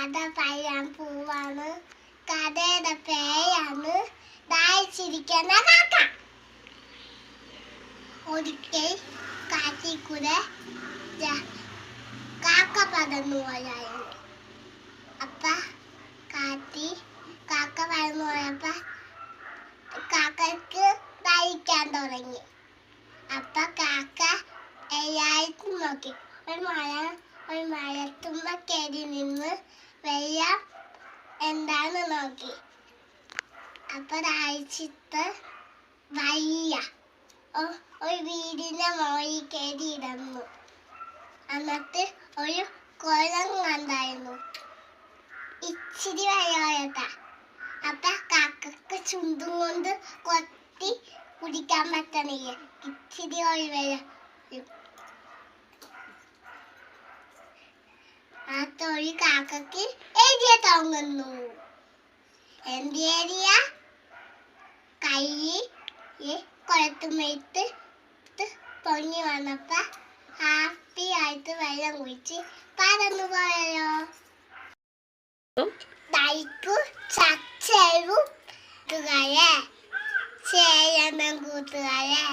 കഥ പറയാൻ പോവാണ്. കഥയുടെ പേരാണ് ദാഹിച്ചിരിക്കുന്ന കാക്ക. ഒരിക്കൽ കാട്ടിൽ കൂടെ കാക്ക പറന്നു പോയായിരുന്നു. അപ്പൊ കാക്ക പറന്നു പോയപ്പോ കാക്കക്ക് ദാഹിക്കാൻ തുടങ്ങി. അപ്പൊ കാക്ക എല്ലാവർക്കും നോക്കി. ഒരു മരത്തുമ്പ കയറി നിന്ന് വെള്ളം എന്താന്ന് നോക്കി. അപ്പൊ ദാഹിച്ചിട്ട് വയ്യ. ഒരു വീടിന്റെ മുകളിൽ കയറി ഇടന്നു. എന്നിട്ട് ഒരു കുളം കണ്ടായിരുന്നു. ഇച്ചിരി വെള്ളമായിട്ടാ. അപ്പൊ കാക്കക്ക് ചുണ്ടും കൊണ്ട് കൊത്തി കുടിക്കാൻ പറ്റണില്ല. ഇച്ചിരി ഒരു വെള്ളം. ആ തൊഴി കാക്കക്ക് എഴുതിയ തോന്നുന്നു. എന്തെഴുതിയ? കൈ കുളത്തുമെടുത്ത് പൊങ്ങി വന്നപ്പോ ഹാപ്പി ആയിട്ട് വെള്ളം കുടിച്ച് പറന്നു പോയോ. കൂട്ടുകാരെ, കൂട്ടുകാരെ.